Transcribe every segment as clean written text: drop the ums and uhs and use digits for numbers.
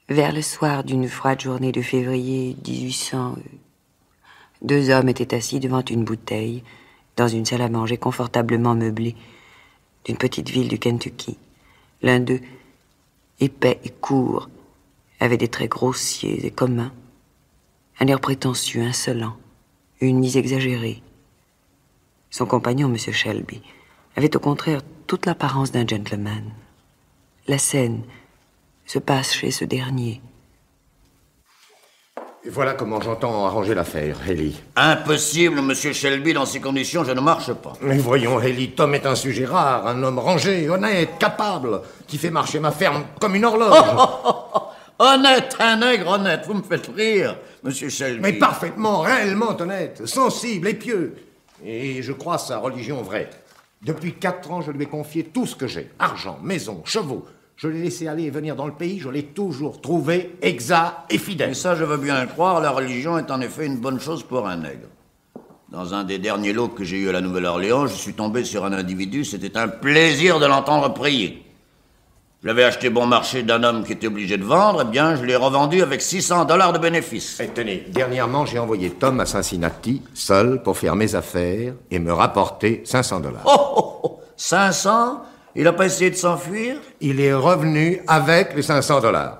Vers le soir d'une froide journée de février 1800, deux hommes étaient assis devant une bouteille dans une salle à manger confortablement meublée d'une petite ville du Kentucky. L'un d'eux, épais et court, avait des traits grossiers et communs, un air prétentieux, insolent, une mise exagérée. Son compagnon, M. Shelby, avait au contraire toute l'apparence d'un gentleman. La scène se passe chez ce dernier. Et voilà comment j'entends arranger l'affaire, Haley. Impossible, Monsieur Shelby, dans ces conditions, je ne marche pas. Mais voyons, Haley, Tom est un sujet rare, un homme rangé, honnête, capable, qui fait marcher ma ferme comme une horloge. Honnête, un nègre honnête, vous me faites rire, Monsieur Shelby. Mais parfaitement, réellement honnête, sensible et pieux. Et je crois sa religion vraie. Depuis 4 ans, je lui ai confié tout ce que j'ai. Argent, maison, chevaux. Je l'ai laissé aller et venir dans le pays, je l'ai toujours trouvé exact et fidèle. Et ça, je veux bien le croire, la religion est en effet une bonne chose pour un nègre. Dans un des derniers lots que j'ai eu à la Nouvelle-Orléans, je suis tombé sur un individu, c'était un plaisir de l'entendre prier. Je l'avais acheté bon marché d'un homme qui était obligé de vendre, eh bien, je l'ai revendu avec $600 de bénéfice. Et tenez, dernièrement, j'ai envoyé Tom à Cincinnati, seul, pour faire mes affaires et me rapporter $500. 500? Il n'a pas essayé de s'enfuir? Il est revenu avec les $500.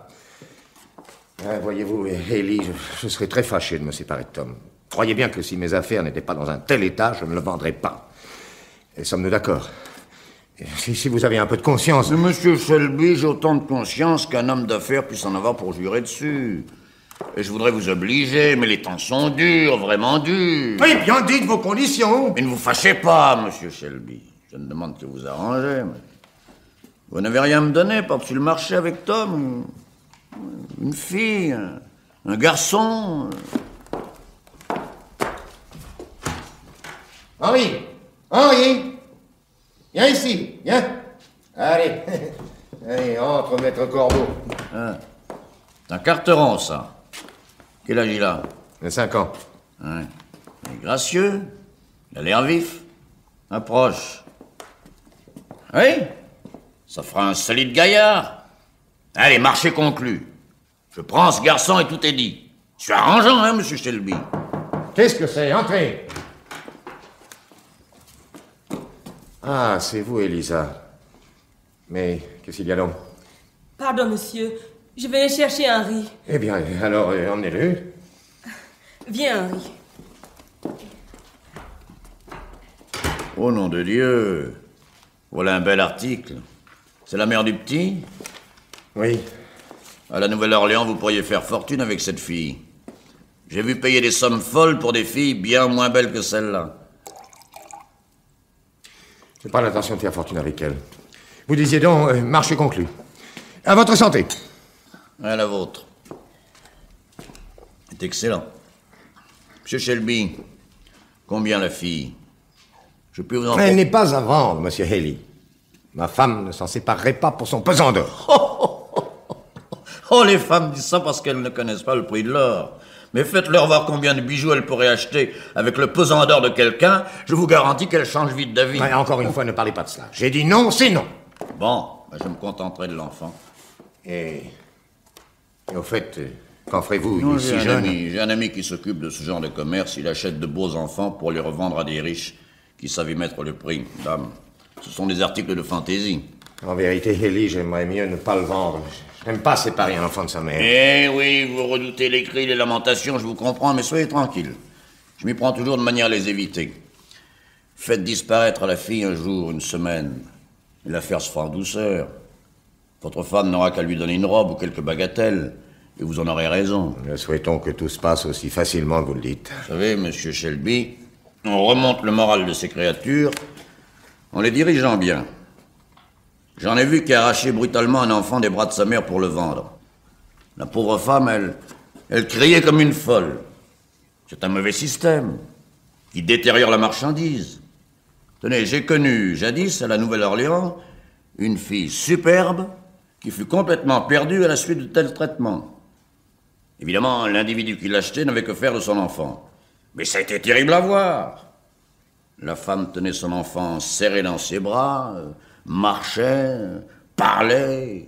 Voyez-vous, Haley, je serais très fâché de me séparer de Tom. Croyez bien que si mes affaires n'étaient pas dans un tel état, je ne le vendrais pas. Et sommes-nous d'accord? Si vous avez un peu de conscience... Monsieur Shelby, j'ai autant de conscience qu'un homme d'affaires puisse en avoir pour jurer dessus. Et je voudrais vous obliger, mais les temps sont durs, vraiment durs. Oui, bien dites vos conditions. Mais ne vous fâchez pas, Monsieur Shelby. Je ne demande que vous arranger, mais... Vous n'avez rien à me donner par-dessus le marché avec Tom. Une fille, un garçon... Henri, viens ici, viens. Allez, allez, entre, maître Corbeau. Ah, c'est un carteron, ça. Quel âge il a? 5 ans. Ouais. Il est gracieux, il a l'air vif. Approche. Oui, ça fera un solide gaillard. Allez, marché conclu. Je prends ce garçon et tout est dit. Je suis arrangeant, hein, Monsieur Shelby. Qu'est-ce que c'est? Entrez. Ah, c'est vous, Elisa. Mais qu'est-ce qu'il y a donc? Pardon, monsieur. Je vais chercher Henri. Eh bien, alors, emmenez-le. Viens, Henri. Au nom de Dieu. Voilà un bel article. C'est la mère du petit? Oui. À la Nouvelle-Orléans, vous pourriez faire fortune avec cette fille. J'ai vu payer des sommes folles pour des filles bien moins belles que celle-là. J'ai pas l'intention de faire fortune avec elle. Vous disiez donc, marché conclu. À votre santé. À la vôtre. C'est excellent. Monsieur Shelby, combien la fille? Je peux vous en... Elle n'est pas à vendre, monsieur Haley. Ma femme ne s'en séparerait pas pour son pesant d'or. Oh, les femmes disent ça parce qu'elles ne connaissent pas le prix de l'or. Mais faites-leur voir combien de bijoux elles pourraient acheter avec le pesant d'or de quelqu'un. Je vous garantis qu'elles changent vite d'avis. Ouais, encore une fois, ne parlez pas de cela. J'ai dit non, c'est non. Bon, je me contenterai de l'enfant. Et au fait, qu'en ferez-vous? Non, Il est si jeune. J'ai un ami qui s'occupe de ce genre de commerce. Il achète de beaux enfants pour les revendre à des riches qui savent y mettre le prix. Dame, ce sont des articles de fantaisie. En vérité, Haley, j'aimerais mieux ne pas le vendre. Je n'aime pas séparer un enfant de sa mère. Eh oui, vous redoutez les cris, les lamentations, je vous comprends, mais soyez tranquille. Je m'y prends toujours de manière à les éviter. Faites disparaître la fille un jour, une semaine, et l'affaire se fera en douceur. Votre femme n'aura qu'à lui donner une robe ou quelques bagatelles, et vous en aurez raison. Nous souhaitons que tout se passe aussi facilement que vous le dites. Vous savez, Monsieur Shelby, on remonte le moral de ces créatures en les dirigeant bien. J'en ai vu qui arrachait brutalement un enfant des bras de sa mère pour le vendre. La pauvre femme, elle criait comme une folle. C'est un mauvais système qui détériore la marchandise. Tenez, j'ai connu jadis à la Nouvelle-Orléans une fille superbe qui fut complètement perdue à la suite de tels traitements. Évidemment, l'individu qui l'achetait n'avait que faire de son enfant. Mais ça a été terrible à voir. La femme tenait son enfant serré dans ses bras, marchait, parlait.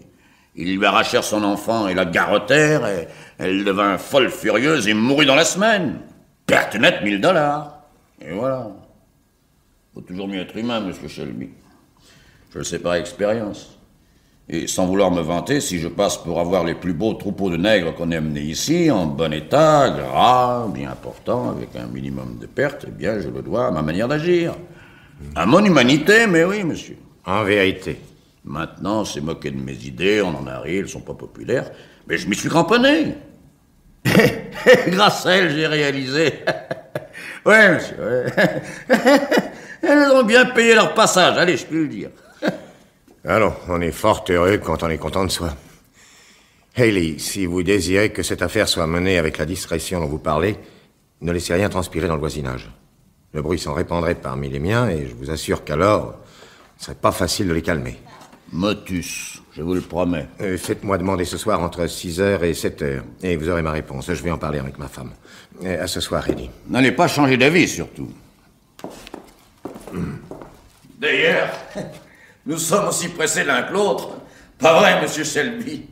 Ils lui arrachèrent son enfant et la garrottèrent, et elle devint folle furieuse et mourut dans la semaine. Perte nette, $1000. Et voilà. Faut toujours mieux être humain, monsieur Shelby. Je le sais par expérience. Et sans vouloir me vanter, si je passe pour avoir les plus beaux troupeaux de nègres qu'on ait amenés ici, en bon état, gras, bien portant, avec un minimum de pertes, eh bien, je le dois à ma manière d'agir. À mon humanité, mais oui, monsieur. En vérité. Maintenant, c'est moqué de mes idées, on en a ri, elles sont pas populaires, mais je m'y suis cramponné. Grâce à elles, j'ai réalisé. Oui, monsieur, ouais. Elles ont bien payé leur passage, allez, je peux le dire. Allons, on est fort heureux quand on est content de soi. Hayley, si vous désirez que cette affaire soit menée avec la discrétion dont vous parlez, ne laissez rien transpirer dans le voisinage. Le bruit s'en répandrait parmi les miens, et je vous assure qu'alors, ce serait pas facile de les calmer. Motus, je vous le promets. Faites-moi demander ce soir entre 6h et 7h, et vous aurez ma réponse. Je vais en parler avec ma femme. À ce soir, Hayley. N'allez pas changer d'avis, surtout. D'ailleurs, nous sommes aussi pressés l'un que l'autre. Pas vrai, monsieur Shelby?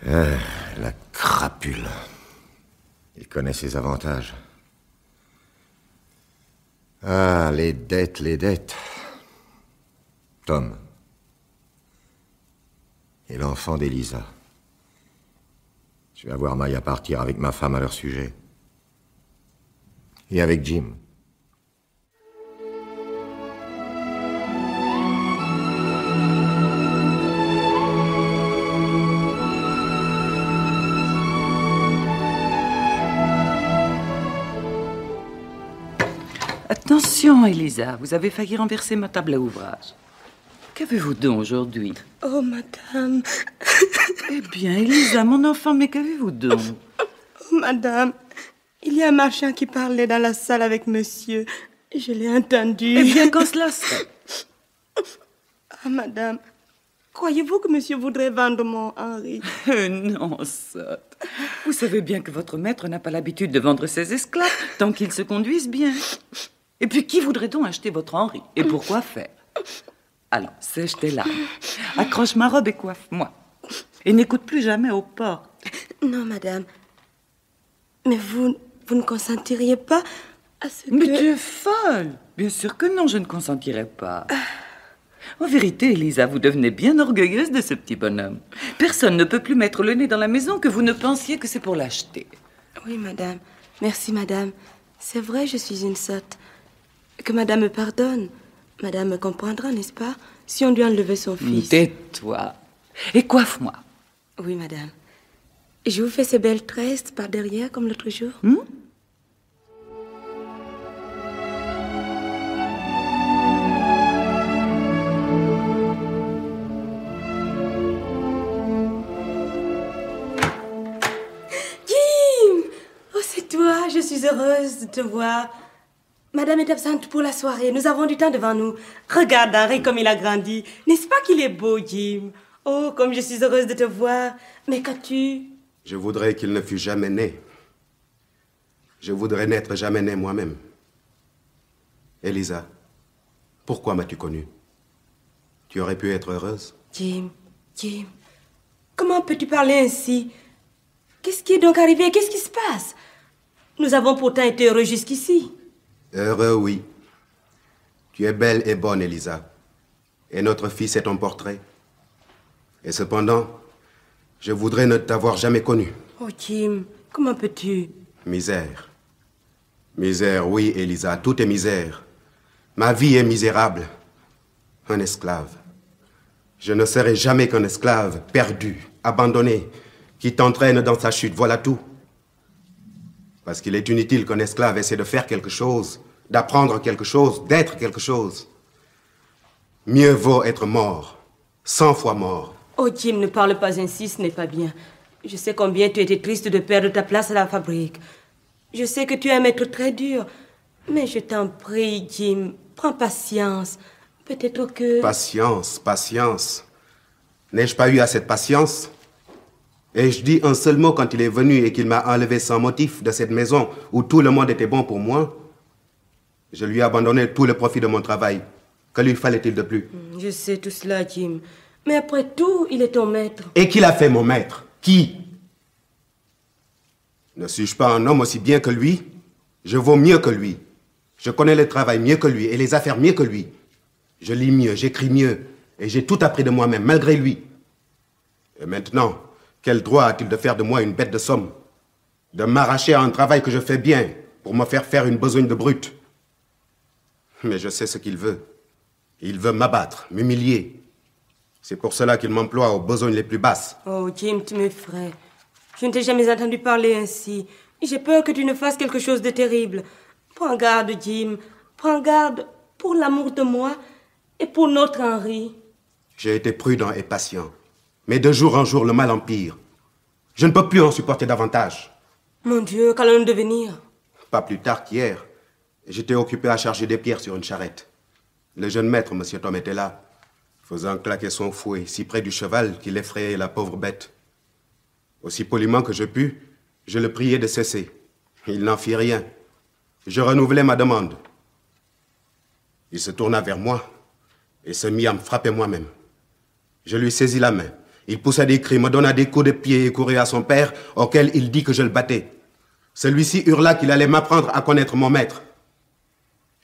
La crapule. Il connaît ses avantages. Ah, les dettes, les dettes. Tom. Et l'enfant d'Elisa. Je vais avoir maille à partir avec ma femme à leur sujet. Et avec Jim. Attention, Elisa, vous avez failli renverser ma table à ouvrage. Qu'avez-vous donc aujourd'hui? Oh, madame. Eh bien, Elisa, mon enfant, mais qu'avez-vous donc? Oh, madame, il y a un marchand qui parlait dans la salle avec monsieur. Je l'ai entendu. Eh bien, quand cela serait? Ah, madame, croyez-vous que monsieur voudrait vendre mon Henri? Non, sotte. Vous savez bien que votre maître n'a pas l'habitude de vendre ses esclaves tant qu'ils se conduisent bien. Et puis, qui voudrait donc acheter votre Henri? Et pourquoi faire? Alors, sèche tes larmes. Accroche ma robe et coiffe-moi. Et n'écoute plus jamais aux portes. Non, madame. Mais vous ne consentiriez pas à ce que... Mais tu es folle! Bien sûr que non, je ne consentirai pas. En vérité, Elisa, vous devenez bien orgueilleuse de ce petit bonhomme. Personne ne peut plus mettre le nez dans la maison que vous ne pensiez que c'est pour l'acheter. Oui, madame. Merci, madame. C'est vrai, je suis une sotte. Que madame me pardonne. Madame me comprendra, n'est-ce pas, si on lui enlevait son fils. Tais-toi. Et coiffe-moi. Oui, madame. Je vous fais ces belles tresses par derrière, comme l'autre jour. Jim! Oh, c'est toi. Je suis heureuse de te voir. Madame est absente pour la soirée. Nous avons du temps devant nous. Regarde Henri comme il a grandi. N'est-ce pas qu'il est beau, Jim? Oh, comme je suis heureuse de te voir. Mais qu'as-tu? Je voudrais qu'il ne fût jamais né. Je voudrais n'être jamais né moi-même. Elisa, pourquoi m'as-tu connue? Tu aurais pu être heureuse? Jim, comment peux-tu parler ainsi? Qu'est-ce qui est donc arrivé? Qu'est-ce qui se passe? Nous avons pourtant été heureux jusqu'ici. Heureux, oui. Tu es belle et bonne, Elisa. Et notre fils est ton portrait. Et cependant, je voudrais ne t'avoir jamais connue. Oh, Jim, comment peux-tu? Misère. Misère, oui, Elisa, tout est misère. Ma vie est misérable. Un esclave. Je ne serai jamais qu'un esclave, perdu, abandonné, qui t'entraîne dans sa chute, voilà tout. Parce qu'il est inutile qu'un esclave essaie de faire quelque chose, d'apprendre quelque chose, d'être quelque chose. Mieux vaut être mort, 100 fois mort. Oh, Jim, ne parle pas ainsi, ce n'est pas bien. Je sais combien tu étais triste de perdre ta place à la fabrique. Je sais que tu es un maître très dur. Mais je t'en prie, Jim, prends patience. Peut-être que... Patience, patience. N'ai-je pas eu assez de patience? Et je dis un seul mot quand il est venu et qu'il m'a enlevé sans motif de cette maison où tout le monde était bon pour moi. Je lui ai abandonné tout le profit de mon travail. Que lui fallait-il de plus? Je sais tout cela, Jim. Mais après tout, il est ton maître. Et qui l'a fait, mon maître? Qui? Ne suis-je pas un homme aussi bien que lui? Je vaux mieux que lui. Je connais le travail mieux que lui et les affaires mieux que lui. Je lis mieux, j'écris mieux, et j'ai tout appris de moi-même, malgré lui. Et maintenant, quel droit a-t-il de faire de moi une bête de somme? De m'arracher à un travail que je fais bien, pour me faire faire une besogne de brute? Mais je sais ce qu'il veut. Il veut m'abattre, m'humilier. C'est pour cela qu'il m'emploie aux besognes les plus basses. Oh, Jim, tu m'effraies. Je ne t'ai jamais entendu parler ainsi. J'ai peur que tu ne fasses quelque chose de terrible. Prends garde, Jim. Prends garde pour l'amour de moi et pour notre Henri. J'ai été prudent et patient. Mais de jour en jour, le mal empire. Je ne peux plus en supporter davantage. Mon Dieu, qu'allons-nous devenir? Pas plus tard qu'hier, j'étais occupé à charger des pierres sur une charrette. Le jeune maître, M. Tom, était là, faisant claquer son fouet si près du cheval qu'il effrayait la pauvre bête. Aussi poliment que je pus, je le priai de cesser. Il n'en fit rien. Je renouvelai ma demande. Il se tourna vers moi et se mit à me frapper moi-même. Je lui saisis la main. Il poussa des cris, me donna des coups de pied et courut à son père, auquel il dit que je le battais. Celui-ci hurla qu'il allait m'apprendre à connaître mon maître.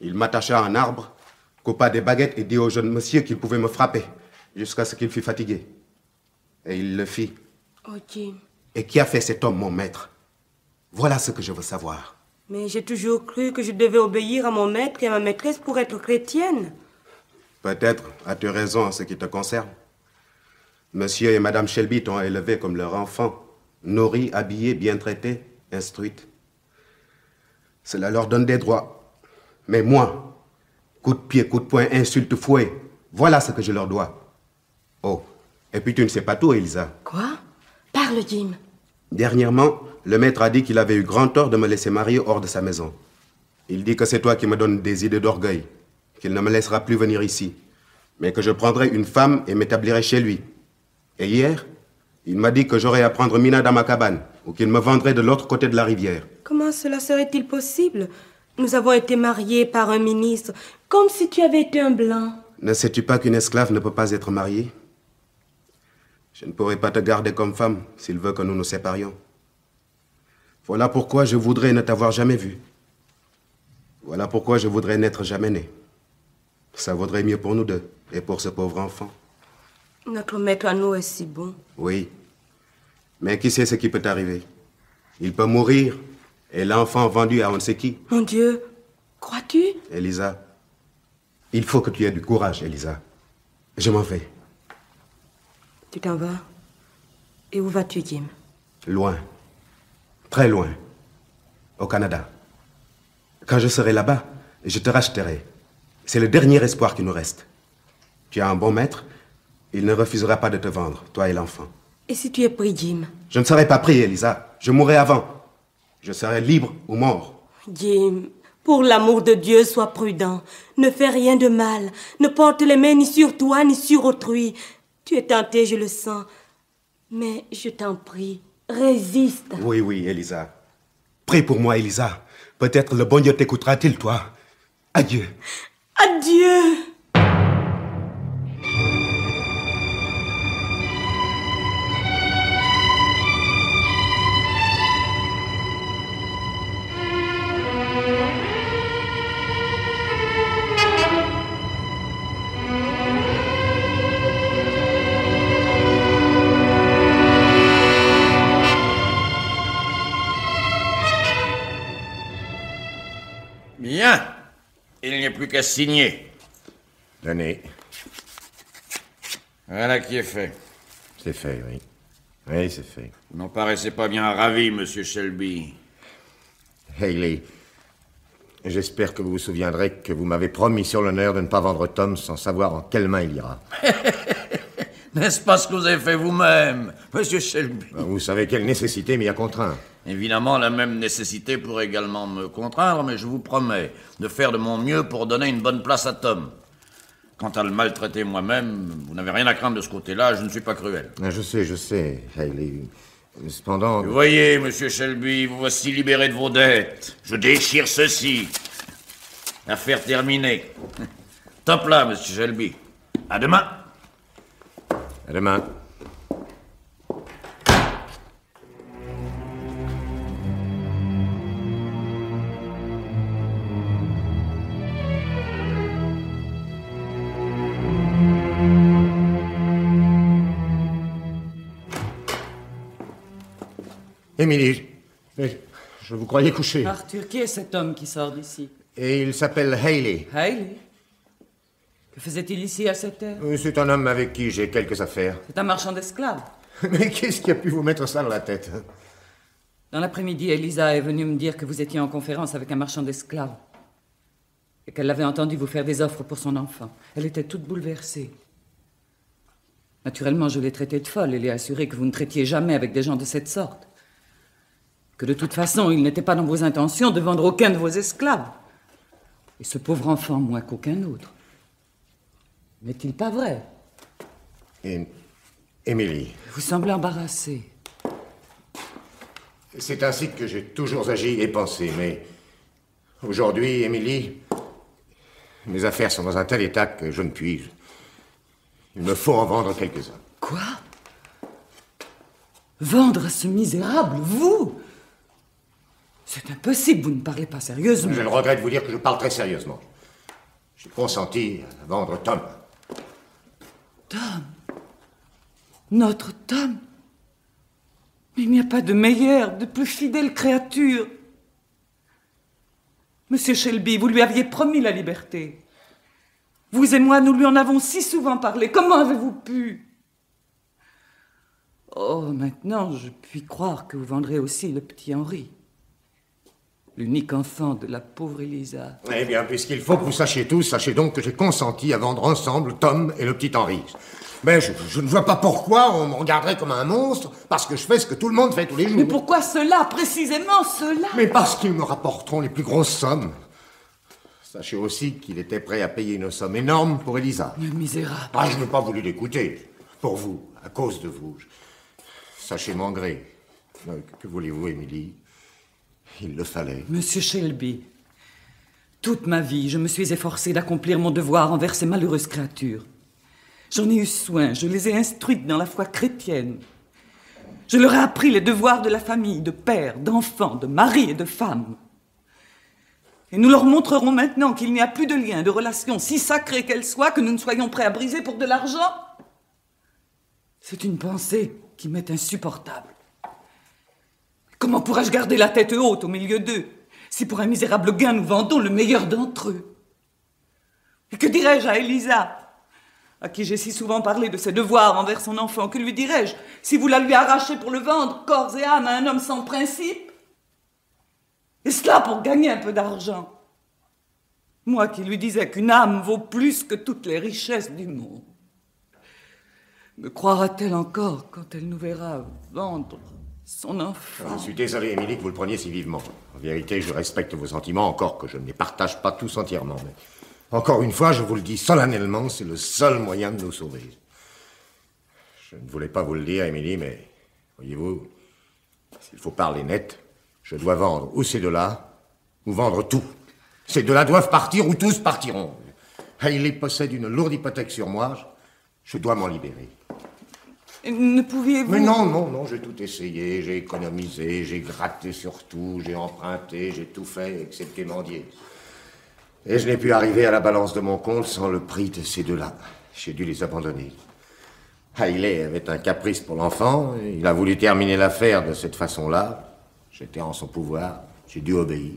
Il m'attacha à un arbre, coupa des baguettes et dit au jeune monsieur qu'il pouvait me frapper, jusqu'à ce qu'il fût fatigué. Et il le fit. Oh, Jim. Et qui a fait cet homme, mon maître? Voilà ce que je veux savoir. Mais j'ai toujours cru que je devais obéir à mon maître et à ma maîtresse pour être chrétienne. Peut-être as-tu raison en ce qui te concerne. Monsieur et Madame Shelby t'ont élevé comme leur enfant, nourri, habillé, bien traité, instruite. Cela leur donne des droits. Mais moi, coup de pied, coup de poing, insulte, fouet, voilà ce que je leur dois. Oh, et puis tu ne sais pas tout, Elisa. Quoi? Parle, Jim. Dernièrement, le maître a dit qu'il avait eu grand tort de me laisser marier hors de sa maison. Il dit que c'est toi qui me donnes des idées d'orgueil, qu'il ne me laissera plus venir ici, mais que je prendrai une femme et m'établirai chez lui. Et hier, il m'a dit que j'aurais à prendre Mina dans ma cabane, ou qu'il me vendrait de l'autre côté de la rivière. Comment cela serait-il possible? Nous avons été mariés par un ministre, comme si tu avais été un blanc. Ne sais-tu pas qu'une esclave ne peut pas être mariée? Je ne pourrai pas te garder comme femme s'il veut que nous nous séparions. Voilà pourquoi je voudrais ne t'avoir jamais vu. Voilà pourquoi je voudrais n'être jamais né. Ça vaudrait mieux pour nous deux et pour ce pauvre enfant. Notre maître à nous est si bon. Oui. Mais qui sait ce qui peut arriver? Il peut mourir et l'enfant vendu à on ne sait qui. Mon Dieu, crois-tu? Elisa, il faut que tu aies du courage, Elisa. Je m'en vais. Tu t'en vas? Et où vas-tu, Jim? Loin. Très loin. Au Canada. Quand je serai là-bas, je te racheterai. C'est le dernier espoir qui nous reste. Tu as un bon maître, il ne refusera pas de te vendre, toi et l'enfant. Et si tu es pris, Jim? Je ne serai pas pris, Elisa. Je mourrai avant. Je serai libre ou mort. Jim, pour l'amour de Dieu, sois prudent. Ne fais rien de mal. Ne porte les mains ni sur toi, ni sur autrui. Tu es tenté, je le sens. Mais je t'en prie, résiste. Oui, oui, Elisa. Prie pour moi, Elisa. Peut-être le bon Dieu t'écoutera-t-il, toi. Adieu. Adieu. Bien. Il n'y a plus qu'à signer. Tenez, Voilà qui est fait. c'est fait, oui. Oui, c'est fait. Vous n'en paraissez pas bien ravi, monsieur Shelby. Haley, j'espère que vous vous souviendrez que vous m'avez promis sur l'honneur de ne pas vendre Tom sans savoir en quelle main il ira. N'est-ce pas ce que vous avez fait vous-même, monsieur Shelby? Vous savez quelle nécessité m'y a contraint. Évidemment, la même nécessité pourrait également me contraindre, mais je vous promets de faire de mon mieux pour donner une bonne place à Tom. Quant à le maltraiter moi-même, vous n'avez rien à craindre de ce côté-là, je ne suis pas cruel. Je sais, Haley. Cependant... Vous voyez, monsieur Shelby, vous voici libéré de vos dettes. Je déchire ceci. Affaire terminée. Stop là, monsieur Shelby. À demain. À demain. Émilie, je vous croyais couché. Arthur, qui est cet homme qui sort d'ici? Et il s'appelle Haley. Haley? Que faisait-il ici à cette heure? C'est un homme avec qui j'ai quelques affaires. C'est un marchand d'esclaves. Mais qu'est-ce qui a pu vous mettre ça dans la tête? Dans l'après-midi, Elisa est venue me dire que vous étiez en conférence avec un marchand d'esclaves. Et qu'elle l'avait entendu vous faire des offres pour son enfant. Elle était toute bouleversée. Naturellement, je l'ai traitée de folle et l'ai assuré que vous ne traitiez jamais avec des gens de cette sorte. Que de toute façon, il n'était pas dans vos intentions de vendre aucun de vos esclaves. Et ce pauvre enfant, moins qu'aucun autre. N'est-il pas vrai? Émilie. Vous semblez embarrassée. C'est ainsi que j'ai toujours agi et pensé, mais aujourd'hui, Émilie, mes affaires sont dans un tel état que je ne puis. Il me faut en vendre quelques-uns. Quoi? Vendre ce misérable, vous? C'est impossible, vous ne parlez pas sérieusement. Je le regrette de vous dire que je parle très sérieusement. J'ai consenti à vendre Tom. Tom? Notre Tom? Mais il n'y a pas de meilleure, de plus fidèle créature. Monsieur Shelby, vous lui aviez promis la liberté. Vous et moi, nous lui en avons si souvent parlé. Comment avez-vous pu? Oh, maintenant, je puis croire que vous vendrez aussi le petit Henri. L'unique enfant de la pauvre Elisa. Eh bien, puisqu'il faut que vous sachiez tous, sachez donc que j'ai consenti à vendre ensemble Tom et le petit Henri. Mais je ne vois pas pourquoi on me regarderait comme un monstre, parce que je fais ce que tout le monde fait tous les jours. Mais pourquoi cela, précisément cela? Mais parce qu'ils me rapporteront les plus grosses sommes. Sachez aussi qu'il était prêt à payer une somme énorme pour Elisa. Le misérable. Ah, je n'ai pas voulu l'écouter. Pour vous, à cause de vous. Sachez mon gré. Que voulez-vous, Émilie? Il le fallait. Monsieur Shelby, toute ma vie, je me suis efforcée d'accomplir mon devoir envers ces malheureuses créatures. J'en ai eu soin, je les ai instruites dans la foi chrétienne. Je leur ai appris les devoirs de la famille, de père, d'enfant, de mari et de femme. Et nous leur montrerons maintenant qu'il n'y a plus de lien, de relation, si sacrée qu'elle soit, que nous ne soyons prêts à briser pour de l'argent. C'est une pensée qui m'est insupportable. Comment pourrais-je garder la tête haute au milieu d'eux, si pour un misérable gain nous vendons le meilleur d'entre eux? Et que dirais-je à Elisa, à qui j'ai si souvent parlé de ses devoirs envers son enfant? Que lui dirais-je si vous la lui arrachez pour le vendre, corps et âme, à un homme sans principe? Et cela pour gagner un peu d'argent. Moi qui lui disais qu'une âme vaut plus que toutes les richesses du monde. Me croira-t-elle encore quand elle nous verra vendre son enfant? Je suis désolé, Émilie, que vous le preniez si vivement. En vérité, je respecte vos sentiments, encore que je ne les partage pas tous entièrement. Mais encore une fois, je vous le dis solennellement, c'est le seul moyen de nous sauver. Je ne voulais pas vous le dire, Émilie, mais voyez-vous, s'il faut parler net, je dois vendre ou ces deux-là, ou vendre tout. Ces deux-là doivent partir ou tous partiront. Haley possède une lourde hypothèque sur moi. Je dois m'en libérer. Et ne pouviez-vous... Mais non, j'ai tout essayé, j'ai économisé, j'ai gratté sur tout, j'ai emprunté, j'ai tout fait, excepté mendier. Et je n'ai pu arriver à la balance de mon compte sans le prix de ces deux-là. J'ai dû les abandonner. Haley avait un caprice pour l'enfant, il a voulu terminer l'affaire de cette façon-là. J'étais en son pouvoir, j'ai dû obéir.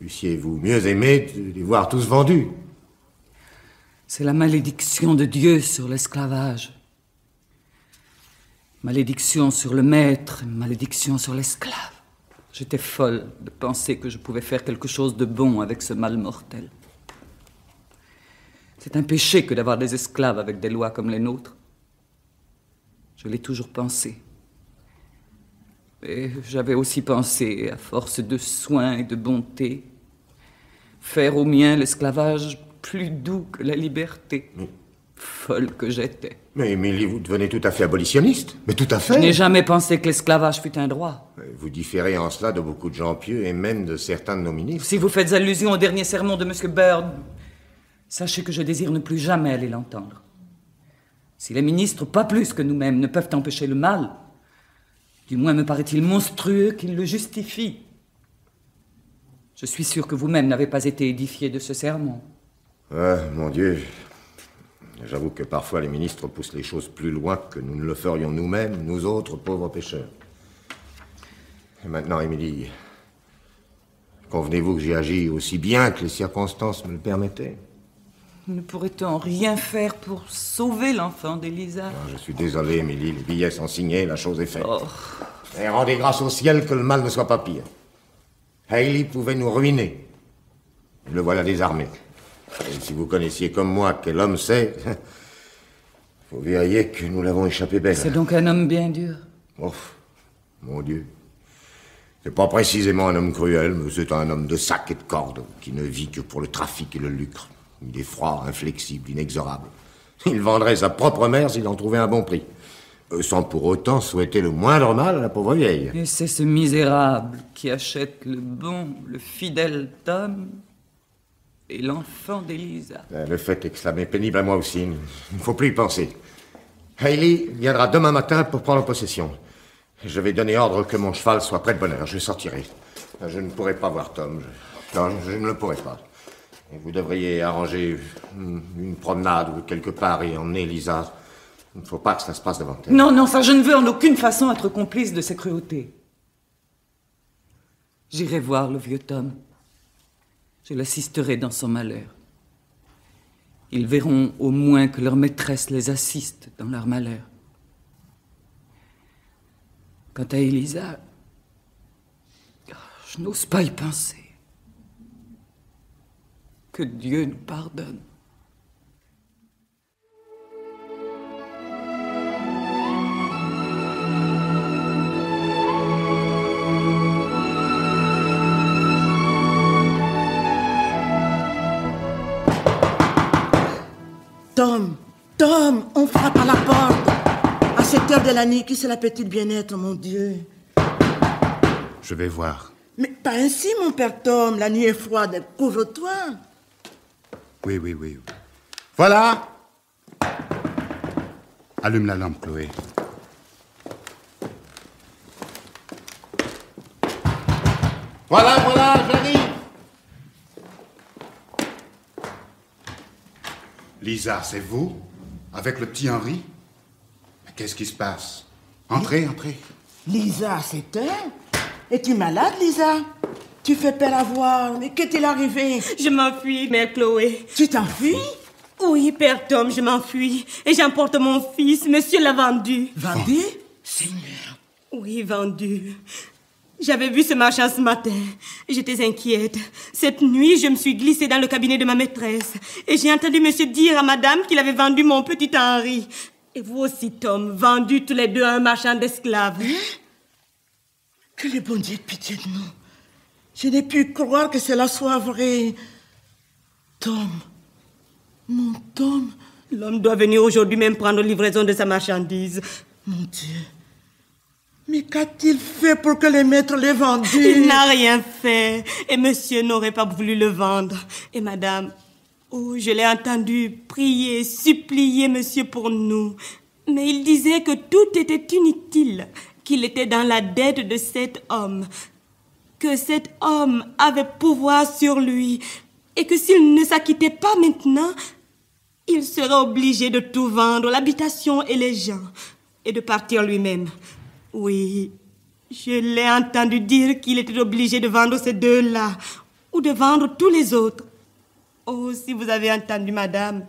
Eussiez-vous mieux aimé de les voir tous vendus? C'est la malédiction de Dieu sur l'esclavage. Malédiction sur le maître, malédiction sur l'esclave. J'étais folle de penser que je pouvais faire quelque chose de bon avec ce mal mortel. C'est un péché que d'avoir des esclaves avec des lois comme les nôtres. Je l'ai toujours pensé. Et j'avais aussi pensé, à force de soins et de bonté, faire au mien l'esclavage plus doux que la liberté. Folle que j'étais. Mais Émilie, vous devenez tout à fait abolitionniste. Mais tout à fait. Je n'ai jamais pensé que l'esclavage fût un droit. Vous différez en cela de beaucoup de gens pieux et même de certains de nos ministres. Si vous faites allusion au dernier sermon de M. Byrd, Sachez que je désire ne plus jamais aller l'entendre. Si les ministres, pas plus que nous-mêmes, ne peuvent empêcher le mal, du moins me paraît-il monstrueux qu'ils le justifient. Je suis sûr que vous-même n'avez pas été édifié de ce sermon. Ah, mon Dieu. J'avoue que parfois les ministres poussent les choses plus loin que nous ne le ferions nous-mêmes, nous autres pauvres pécheurs. Et maintenant, Émilie, convenez-vous que j'ai agi aussi bien que les circonstances me le permettaient? Ne pourrait-on rien faire pour sauver l'enfant d'Elisa? Ah, je suis désolé, Émilie, les billets sont signés, la chose est faite. Oh. Et rendez grâce au ciel que le mal ne soit pas pire. Hailey pouvait nous ruiner. Le voilà désarmé. Et si vous connaissiez comme moi quel homme c'est, vous verriez que nous l'avons échappé belle. C'est donc un homme bien dur. Oh, mon Dieu. C'est pas précisément un homme cruel, mais c'est un homme de sac et de corde, qui ne vit que pour le trafic et le lucre. Il est froid, inflexible, inexorable. Il vendrait sa propre mère s'il en trouvait un bon prix. Sans pour autant souhaiter le moindre mal à la pauvre vieille. Et c'est ce misérable qui achète le bon, le fidèle Tom et l'enfant d'Elisa. Le fait est que cela m'est pénible à moi aussi. Il ne faut plus y penser. Hailey viendra demain matin pour prendre possession. Je vais donner ordre que mon cheval soit prêt de bonne heure. Je sortirai. Je ne pourrai pas voir Tom. Non, je ne le pourrai pas. Et vous devriez arranger une promenade ou quelque part et emmener Elisa. Il ne faut pas que ça se passe devant elle. Non, non, ça, je ne veux en aucune façon être complice de ces cruautés. J'irai voir le vieux Tom. Je l'assisterai dans son malheur. Ils verront au moins que leur maîtresse les assiste dans leur malheur. Quant à Elisa, je n'ose pas y penser. Que Dieu nous pardonne. Tom, on frappe à la porte. À cette heure de la nuit, qui cela peut-il bien être, mon Dieu? Je vais voir. Mais pas ainsi, mon père Tom. La nuit est froide. Couvre-toi. Oui. Voilà. Allume la lampe, Chloé. Voilà, j'arrive. Lisa, c'est vous? Avec le petit Henri? Mais qu'est-ce qui se passe? Entrez. Lisa, c'est toi? Es-tu malade, Lisa? Tu fais peur à voir. Mais qu'est-il arrivé? Je m'enfuis, mère Chloé. Tu t'enfuis? Oui, père Tom, je m'enfuis. Et j'emporte mon fils. Monsieur l'a vendu. Vendu? Seigneur. Oui, vendu. J'avais vu ce marchand ce matin. J'étais inquiète. Cette nuit, je me suis glissée dans le cabinet de ma maîtresse. Et j'ai entendu monsieur dire à madame qu'il avait vendu mon petit Henri. Et vous aussi, Tom, vendus tous les deux à un marchand d'esclaves. Hein? Que le bon Dieu ait pitié de nous. Je n'ai pu croire que cela soit vrai. Tom. Mon Tom. L'homme doit venir aujourd'hui même prendre livraison de sa marchandise. Mon Dieu. Mais qu'a-t-il fait pour que le maître l'ait vendu? Il n'a rien fait. Et monsieur n'aurait pas voulu le vendre. Et madame, oh, je l'ai entendu prier, supplier monsieur pour nous. Mais il disait que tout était inutile, qu'il était dans la dette de cet homme, que cet homme avait pouvoir sur lui, et que s'il ne s'acquittait pas maintenant, il serait obligé de tout vendre, l'habitation et les gens, et de partir lui-même. Oui, je l'ai entendu dire qu'il était obligé de vendre ces deux-là, ou de vendre tous les autres. Oh, si vous avez entendu, madame,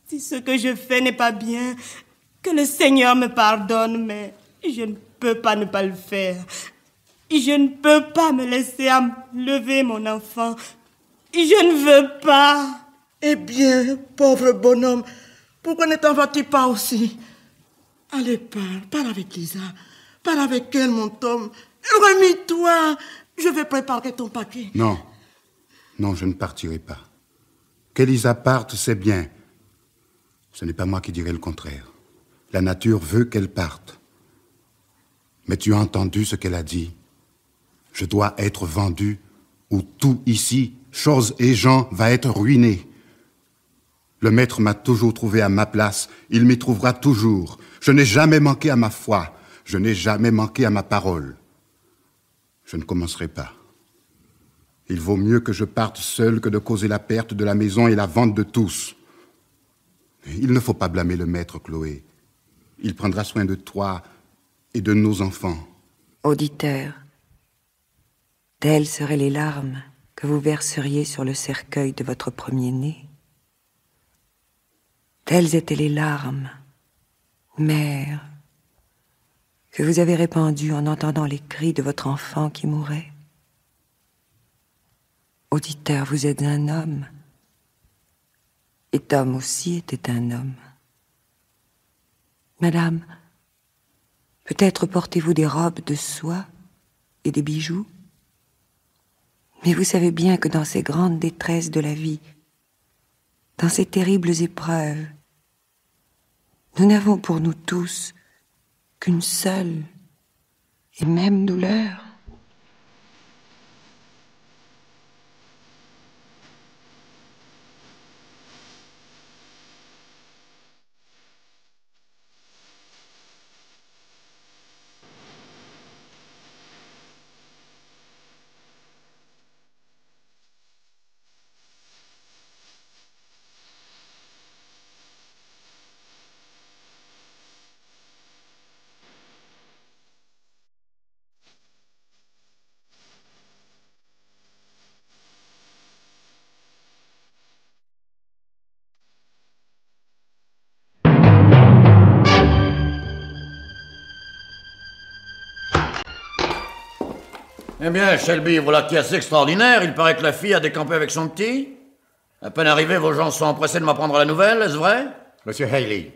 si ce que je fais n'est pas bien, que le Seigneur me pardonne, mais je ne peux pas ne pas le faire. Je ne peux pas me laisser enlever mon enfant. Je ne veux pas. Eh bien, pauvre bonhomme, pourquoi ne t'en vas-tu pas aussi? Allez, parle avec Lisa. Parle avec elle, mon Tom. Remis-toi. Je vais préparer ton paquet. Non, je ne partirai pas. Qu'Elisa parte, c'est bien. Ce n'est pas moi qui dirai le contraire. La nature veut qu'elle parte. Mais tu as entendu ce qu'elle a dit. Je dois être vendu, ou tout ici, choses et gens, va être ruiné. Le maître m'a toujours trouvé à ma place. Il m'y trouvera toujours. Je n'ai jamais manqué à ma foi. Je n'ai jamais manqué à ma parole. Je ne commencerai pas. Il vaut mieux que je parte seul que de causer la perte de la maison et la vente de tous. Il ne faut pas blâmer le maître, Chloé. Il prendra soin de toi et de nos enfants. Auditeur, telles seraient les larmes que vous verseriez sur le cercueil de votre premier-né. Telles étaient les larmes, mère, que vous avez répandues en entendant les cris de votre enfant qui mourait. Auditeur, vous êtes un homme, et Tom aussi était un homme. Madame, peut-être portez-vous des robes de soie et des bijoux, mais vous savez bien que dans ces grandes détresses de la vie, dans ces terribles épreuves, nous n'avons pour nous tous qu'une seule et même douleur. Eh bien, Shelby, voilà qui est assez extraordinaire. Il paraît que la fille a décampé avec son petit. À peine arrivé, vos gens sont empressés de m'apprendre la nouvelle, est-ce vrai? Monsieur Haley,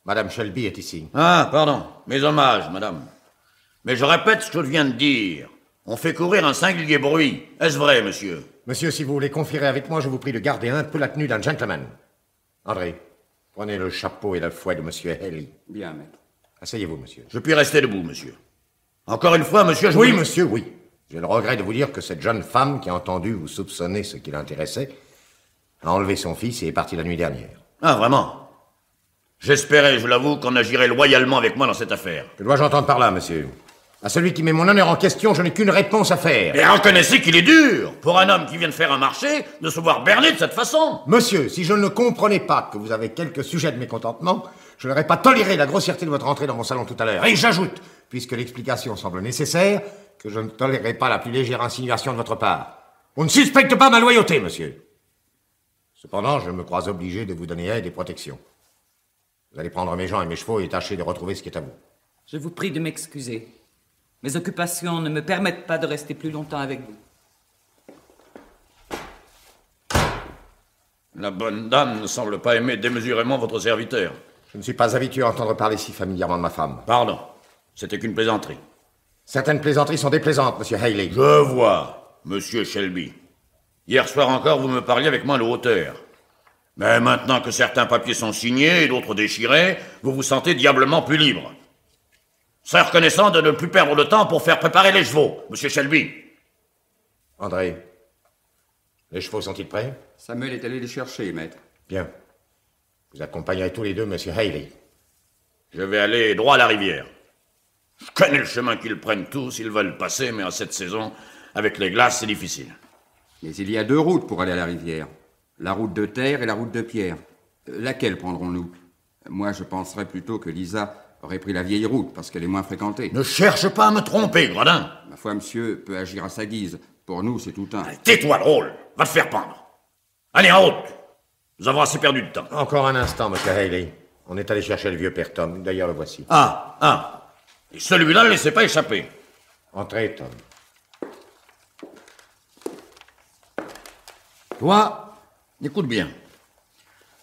Madame Shelby est ici. Ah, pardon. Mes hommages, madame. Mais je répète ce que je viens de dire. On fait courir un singulier bruit. Est-ce vrai, monsieur? Monsieur, si vous voulez conférer avec moi, je vous prie de garder un peu la tenue d'un gentleman. André, prenez le chapeau et le fouet de Monsieur Haley. Bien, maître. Asseyez-vous, monsieur. Je puis rester debout, monsieur. Encore une fois, monsieur, je Oui, vous... monsieur, oui. J'ai le regret de vous dire que cette jeune femme qui a entendu vous soupçonner ce qui l'intéressait a enlevé son fils et est partie la nuit dernière. Ah, vraiment? J'espérais, je l'avoue, qu'on agirait loyalement avec moi dans cette affaire. Que dois-je entendre par là, monsieur? À celui qui met mon honneur en question, je n'ai qu'une réponse à faire. Et reconnaissez qu'il est dur, pour un homme qui vient de faire un marché, de se voir berner de cette façon. Monsieur, si je ne comprenais pas que vous avez quelques sujets de mécontentement, je n'aurais pas toléré la grossièreté de votre entrée dans mon salon tout à l'heure. Et j'ajoute, puisque l'explication semble nécessaire, que je ne tolérerai pas la plus légère insinuation de votre part. On ne suspecte pas ma loyauté, monsieur. Cependant, je me crois obligé de vous donner aide et protection. Vous allez prendre mes gens et mes chevaux et tâcher de retrouver ce qui est à vous. Je vous prie de m'excuser. Mes occupations ne me permettent pas de rester plus longtemps avec vous. La bonne dame ne semble pas aimer démesurément votre serviteur. Je ne suis pas habitué à entendre parler si familièrement de ma femme. Pardon, c'était qu'une plaisanterie. Certaines plaisanteries sont déplaisantes, monsieur Haley. Je vois, monsieur Shelby. Hier soir encore, vous me parliez avec moins de hauteur. Mais maintenant que certains papiers sont signés et d'autres déchirés, vous vous sentez diablement plus libre. Soyez reconnaissant de ne plus perdre de temps pour faire préparer les chevaux, monsieur Shelby. André, les chevaux sont-ils prêts? Samuel est allé les chercher, maître. Bien. Vous accompagnerez tous les deux monsieur Haley. Je vais aller droit à la rivière. Je connais le chemin qu'ils prennent tous, ils veulent passer, mais à cette saison, avec les glaces, c'est difficile. Mais il y a 2 routes pour aller à la rivière. La route de terre et la route de pierre. Laquelle prendrons-nous? Moi, je penserais plutôt que Lisa aurait pris la vieille route, parce qu'elle est moins fréquentée. Ne cherche pas à me tromper, gredin. Ma foi, monsieur peut agir à sa guise. Pour nous, c'est tout un. Tais-toi, drôle. Va te faire pendre. Allez, en route. Nous avons assez perdu de temps. Encore un instant, monsieur Haley. On est allé chercher le vieux père Tom. D'ailleurs, le voici. Ah. Et celui-là, ne laissez pas échapper. Entrez, Tom. Toi, écoute bien.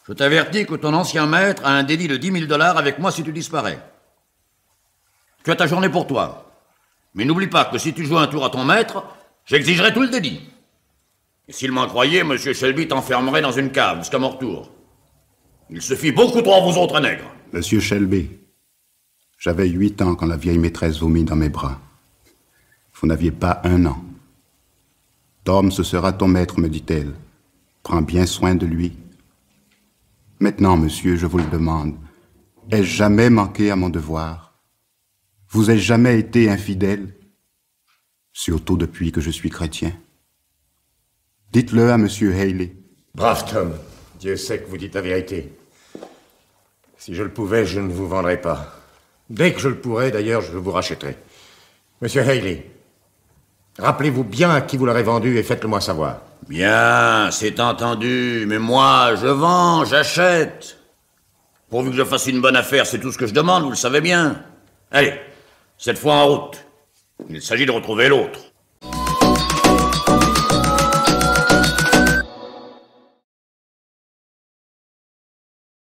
Je t'avertis que ton ancien maître a un délit de 10 000 $ avec moi si tu disparais. Tu as ta journée pour toi. Mais n'oublie pas que si tu joues un tour à ton maître, j'exigerai tout le délit. Et s'il m'en croyait, M. Shelby t'enfermerait dans une cave jusqu'à mon retour. Il se fie beaucoup trop à vous autres nègres. Monsieur Shelby, j'avais 8 ans quand la vieille maîtresse vomit dans mes bras. Vous n'aviez pas 1 an. Tom, ce sera ton maître, me dit-elle. Prends bien soin de lui. Maintenant, monsieur, je vous le demande, ai-je jamais manqué à mon devoir? Vous ai-je jamais été infidèle? Surtout depuis que je suis chrétien. Dites-le à monsieur Haley. Brave Tom, Dieu sait que vous dites la vérité. Si je le pouvais, je ne vous vendrais pas. Dès que je le pourrais, d'ailleurs, je vous rachèterai. Monsieur Haley, rappelez-vous bien à qui vous l'aurez vendu et faites-le moi savoir. Bien, c'est entendu, mais moi, je vends, j'achète. Pourvu que je fasse une bonne affaire, c'est tout ce que je demande, vous le savez bien. Allez, cette fois en route. Il s'agit de retrouver l'autre.